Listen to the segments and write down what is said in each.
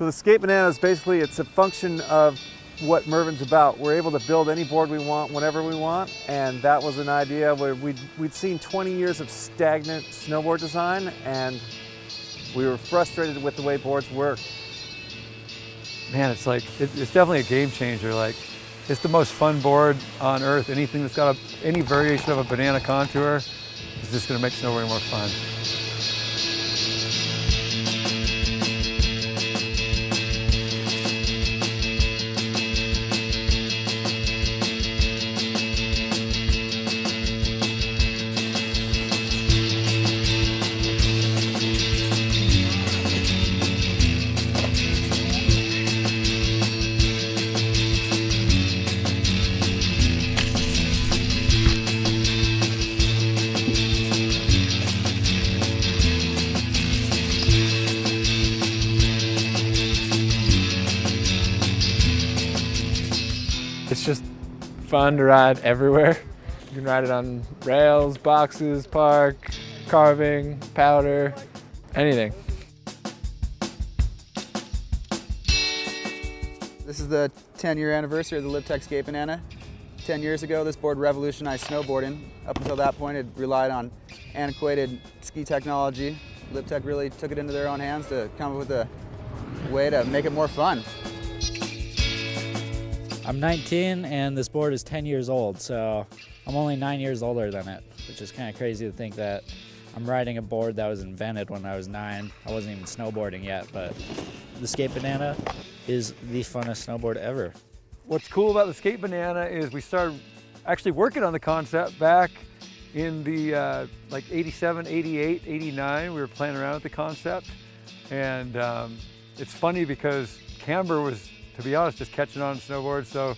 the Skate Banana is basically, it's a function of what Mervin's about. We're able to build any board we want, whenever we want, and that was an idea where we'd seen 20 years of stagnant snowboard design, and we were frustrated with the way boards work. Man, it's like, it's definitely a game changer. Like, it's the most fun board on earth. Anything that's got any variation of a banana contour is just gonna make snowboarding more fun. It's just fun to ride everywhere. You can ride it on rails, boxes, park, carving, powder, anything. This is the 10-year anniversary of the Liptech Skate Banana. 10 years ago, this board revolutionized snowboarding. Up until that point, it relied on antiquated ski technology. Liptech really took it into their own hands to come up with a way to make it more fun. I'm 19 and this board is 10 years old, so I'm only 9 years older than it, which is kind of crazy to think that I'm riding a board that was invented when I was 9. I wasn't even snowboarding yet, but the Skate Banana is the funnest snowboard ever. What's cool about the Skate Banana is we started actually working on the concept back in the like 87, 88, 89. We were playing around with the concept, and it's funny because Camber was, to be honest, just catching on snowboard, so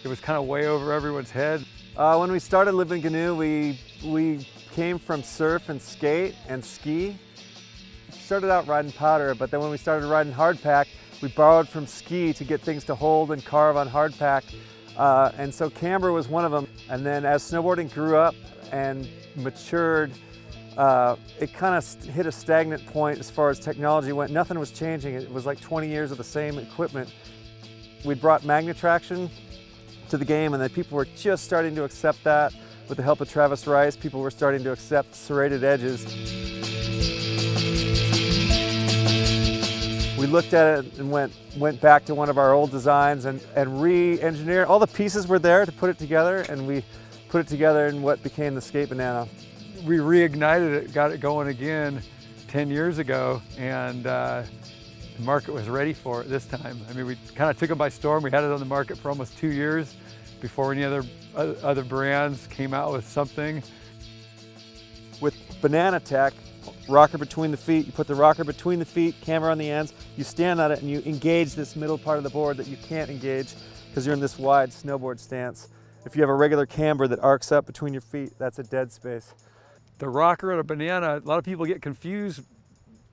it was kind of way over everyone's head. When we started living in Canoe, we came from surf and skate and ski. Started out riding powder, but then when we started riding hardpack, we borrowed from ski to get things to hold and carve on hardpack. And so Camber was one of them. And then as snowboarding grew up and matured, it kind of hit a stagnant point as far as technology went. Nothing was changing. It was like 20 years of the same equipment. We brought Magnetraction to the game, and then people were just starting to accept that. With the help of Travis Rice, people were starting to accept serrated edges. We looked at it and went back to one of our old designs and re-engineered. All the pieces were there to put it together, and we put it together in what became the Skate Banana. We reignited it, got it going again 10 years ago, and the market was ready for it this time. I mean, we kind of took it by storm. We had it on the market for almost 2 years before any other brands came out with something. With Banana Tech, rocker between the feet, you put the rocker between the feet, camera on the ends, you stand on it and you engage this middle part of the board that you can't engage because you're in this wide snowboard stance. If you have a regular camber that arcs up between your feet, that's a dead space. The rocker and a banana, a lot of people get confused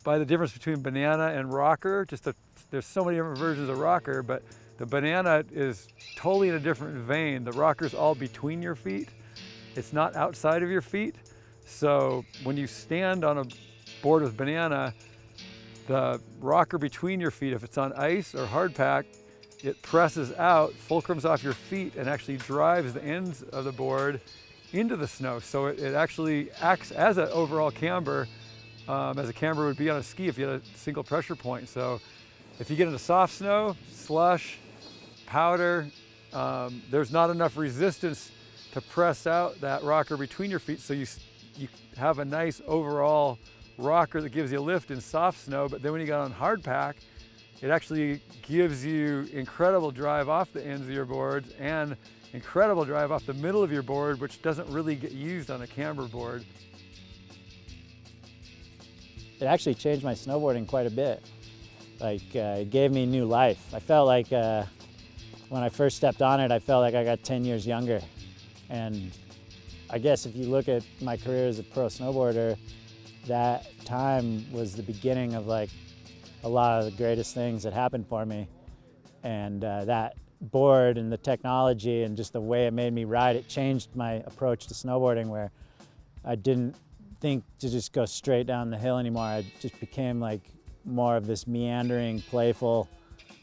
by the difference between banana and rocker. There's so many different versions of rocker, but the banana is totally in a different vein. The rocker's all between your feet. It's not outside of your feet. So when you stand on a board with banana, the rocker between your feet, if it's on ice or hardpack, it presses out, fulcrums off your feet, and actually drives the ends of the board into the snow. So it actually acts as an overall camber, as a camber would be on a ski if you had a single pressure point. So if you get into soft snow, slush, powder, there's not enough resistance to press out that rocker between your feet, so you have a nice overall rocker that gives you a lift in soft snow. But then when you got on hardpack, it actually gives you incredible drive off the ends of your boards and incredible drive off the middle of your board, which doesn't really get used on a camber board. It actually changed my snowboarding quite a bit. Like, it gave me new life. I felt like when I first stepped on it, I felt like I got 10 years younger. And I guess if you look at my career as a pro snowboarder, that time was the beginning of like a lot of the greatest things that happened for me. And that board and the technology and just the way it made me ride, it changed my approach to snowboarding, where I didn't think to just go straight down the hill anymore. I just became like more of this meandering, playful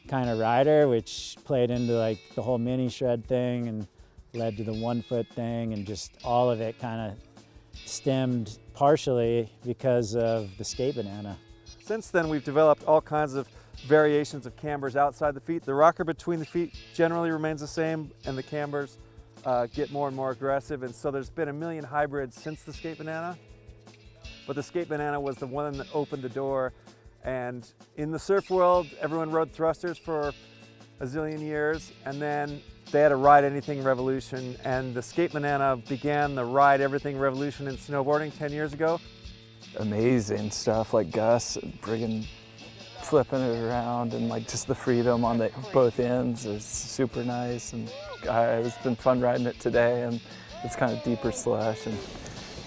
kind of rider, which played into like the whole mini shred thing and led to the 1 foot thing, and just all of it kind of stemmed partially because of the skate banana. Since then, we've developed all kinds of variations of cambers outside the feet. The rocker between the feet generally remains the same, and the cambers get more and more aggressive. And so there's been a million hybrids since the skate banana. But the skate banana was the one that opened the door. And in the surf world, everyone rode thrusters for a zillion years, and then they had a ride anything revolution. And the skate banana began the ride everything revolution in snowboarding 10 years ago. Amazing stuff like Gus friggin' flipping it around, and like just the freedom on both ends is super nice. And it's been fun riding it today, and it's kind of deeper slush and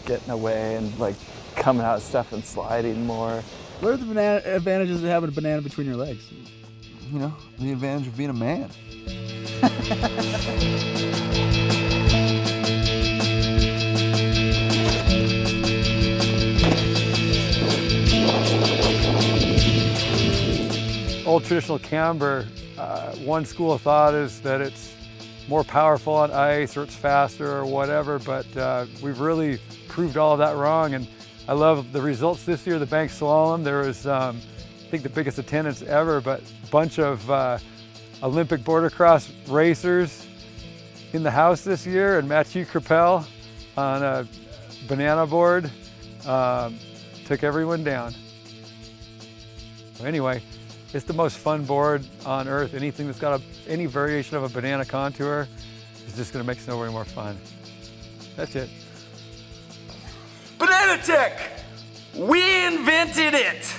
getting away and like coming out of stuff and sliding more. What are the advantages of having a banana between your legs? You know, the advantage of being a man. Old traditional camber, one school of thought is that it's more powerful on ice, or it's faster, or whatever, but we've really proved all of that wrong. And I love the results this year. The bank slalom, there was, I think, the biggest attendance ever, but a bunch of Olympic border cross racers in the house this year, and Mathieu Crepel on a banana board took everyone down. So anyway, it's the most fun board on earth. Anything that's got any variation of a banana contour is just going to make snowboarding more fun. That's it. Banana Tech! We invented it!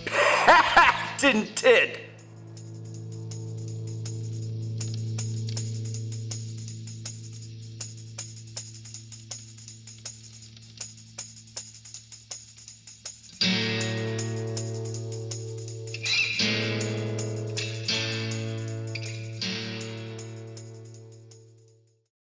Patented!